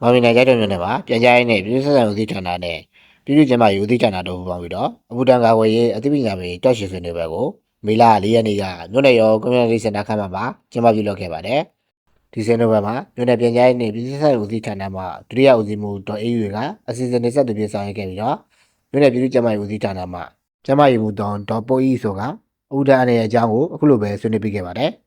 မော်မီနိုင်ကြတဲ့မြို့နယ်မှာပြန်ကြားရေးနဲ့ပြည်သူ့ဆက်ဆံရေးဦးစီးဌာနနဲ့ပြည်သူ့ကျန်းမာရေးဦးစီးဌာနတို့ပူးပေါင်းပြီးတော့အဘူတန်ကာဝယ်ရေးအသိပညာပေးတောက်ရှိဆွေးနွေးပွဲကိုမေလ4ရက်နေ့ကမြို့နယ်ရောကွန်မြူနတီစင်တာခန်းမှာကျင်းပပြုလုပ်ခဲ့ပါတယ်။ဒီဆွေးနွေးပွဲမှာမြို့နယ်ပြန်ကြားရေးနဲ့ပြည်သူ့ဆက်ဆံရေးဦးစီးဌာနမှဒုတိယဦးစီးမှူးဒေါ်အေးရွေကအစီအစဉ်တွေဆက်သွယ်ပြဆောင်ရွက်ခဲ့ပြီးတော့မြို့နယ်ပြည်သူ့ကျန်းမာရေးဦးစီးဌာနမှကျန်းမာရေးမှူးဒေါ်ပိုးဤဆိုကအဘူတန်အနေအကြောင်းကိုအခုလိုပဲဆွေးနွေးပြခဲ့ပါတယ်။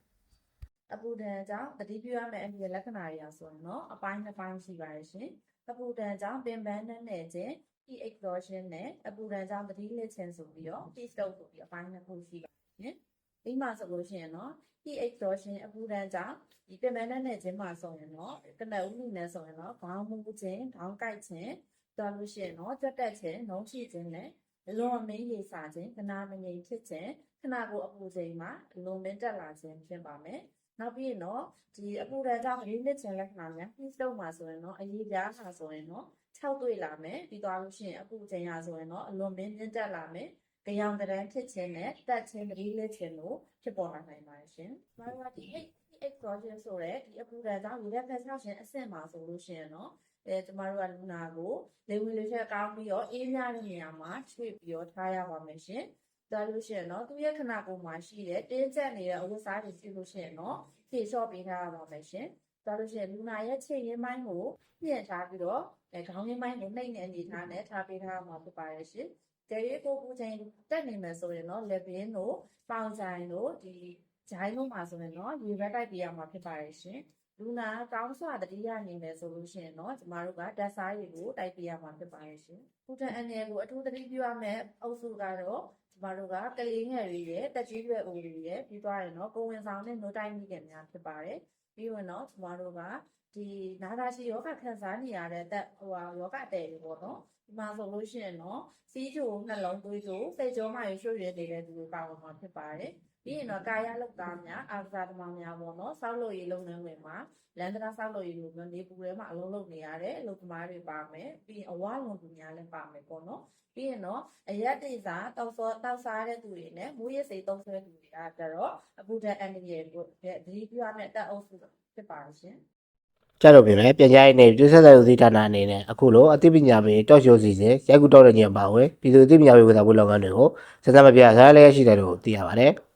အပူဒဏ်ကြောင့်တတိပြုရမယ့်အမြဲလက္ခဏာတွေဆိုရင်တော့အပိုင်းနှစ်ပိုင်းရှိပါတယ်ရှင်။အပူဒဏ်ကြောင့်ပင်ပန်းနဲ့ခြင်း heat exhaustion နဲ့အပူဒဏ်ကြောင့်တတိလစ်ခြင်းဆိုပြီးတော့ heat stroke ဆိုပြီးအပိုင်းနှစ်ခုရှိပါတယ်ရှင်။ဒီမှာဆိုလို့ရှိရင်တော့ heat exhaustion အပူဒဏ်ကြောင့်ဒီပင်ပန်းနဲ့ခြင်းမှာဆိုရင်တော့ကနဦးလူနဲ့ဆိုရင်တော့ခေါင်းမူခြင်းခေါင်းကိုက်ခြင်းတော်လို့ရှိရင်တော့ကြက်တက်ခြင်းနှုံးချိခြင်းနဲ့လွန်မင်းရေစာခြင်းခဏမငြိမ်ဖြစ်ခြင်းခဏကိုအပူချိန်မှာလွန်မင်းတက်လာခြင်းဖြစ်ပါမယ်။နောက်ပြီးတော့ဒီအပူဒဏ်ကြောင့်ရေးနစ်ခြင်းလက္ခဏာများ heat stroke မှာဆိုရင်တော့အရေးပြားမှာဆိုရင်တော့၆တွေ့လာမယ်ပြီးသွားလို့ရှိရင်အပူချိန်ရဆိုရင်တော့အလွန်မင်းမြင့်တက်လာမယ်ကြောင်တန်းဖြစ်ခြင်းနဲ့တက်ခြင်းတတိလစ်ခြင်းတို့ဖြစ်ပေါ်လာနိုင်ပါတယ်ရှင်။နောက်တစ်ခုဒီ heat exhaustion ဆိုတဲ့ဒီအပူဒဏ်ကြောင့်ရေဓာတ်ဖက်ဆောက်ခြင်းအဆင့်မှာဆိုလို့ရှိရင်တော့ကျမတို့ကလူနာကိုလေဝင်လေထွက်ကောင်းပြီးတော့အေးမြတဲ့နေရာမှာချွေပြီးတော့ထားရပါမယ်ရှင်။ဒါလို့ရှိရင်တော့သူ့ရဲ့ခန္ဓာကိုယ်မှာရှိတဲ့တင်းကျပ်နေတဲ့အဝတ်စားတွေရှိလို့ရှိရင်တော့ဖြည့်လျှော့ပေးထားရပါမယ်ရှင်။ဒါလို့ရှိရင်လူနာရဲ့ခြေရင်းပိုင်းကိုညှင့်ထားပြီးတော့ခေါင်းရင်းပိုင်းကိုနှိပ်နေအနေထားနဲ့ထားပေးထားမှာဖြစ်ပါရဲ့ရှင်။ကြေးကိုပူချိန်တက်နေမယ်ဆိုရင်တော့လက်ပင်တို့ပေါင်ဆိုင်တို့ဒီဂျိုင်းတို့မှာဆိုရင်တော့ရေဘက်တိုက်ပေးရမှာဖြစ်ပါရဲ့ရှင်။လူနာကောင်းစွာတတိယနေမယ်ဆိုလို့ရှိရင်တော့ကျမတို့ကဓာတ်စားရည်ကိုတိုက်ပေးရမှာဖြစ်ပါရဲ့ရှင်။ပူထန်အန်ရကိုအထူးသတိပြုရမယ့်အုပ်စုကတော့ကျမတို့ကကလေးငယ်တွေရဲ့တက်ကြီးရွယ်အိုတွေရဲ့ပြီးသွားရင်တော့ကိုဝင်ဆောင်နဲ့နိုးတိုင်းမိခင်များဖြစ်ပါတယ်ပြီးရင်တော့ကျမတို့ကဒီနာတာရှိယောဂခံစားနေရတဲ့ယောဂတဲ့တွေပေါ့နော်ဒီမှာဆိုလို့ရှိရင်တော့စီးချိုနှလုံးသွေးချိုစိတ်ကြောမှရွှေ့ရနေတဲ့သူတွေပါဝင်မှာဖြစ်ပါတယ်ပြီးရင်တော့ကာယလုပ်သားများအာဇာတမများပေါ့နော်စောက်လို့ရေးလုပ်ငန်းဝင်မှာလန်ဒရာစောက်လို့ရေးလုပ်ငန်းနေပူထဲမှာအလုံးလုပ်နေရတဲ့အလုပ်သမားတွေပါမယ်ပြီးရင်အဝလွန်သူများလည်းပါမယ်ပေါ့နော်ပြီးရင်တော့အရက်တိစာတောက်စားတဲ့သူတွေနဲ့မူရစ်စိတ်သုံးဆွဲသူတွေကကြတော့အပူဓာတ်အန်ဒီရဲ့သတိပြုရမယ့်တက်အုပ်စုဖြစ်ပါရှင်ကြတော့ပြင်မယ်ပြန်ကြားရေးနဲ့ပြည်ဆက်ဆက်ဦးစီးဌာနအနေနဲ့အခုလိုအသိပညာပေးတောက်ရှိုးစီစဉ်ရိုက်ကူတောက်တဲ့ညပါဝင်ပြည်သူအသိပညာပေးဝေသဖို့လုပ်ငန်းတွေကိုစစမပြဆရာလည်းရှိတယ်လို့သိရပါတယ်။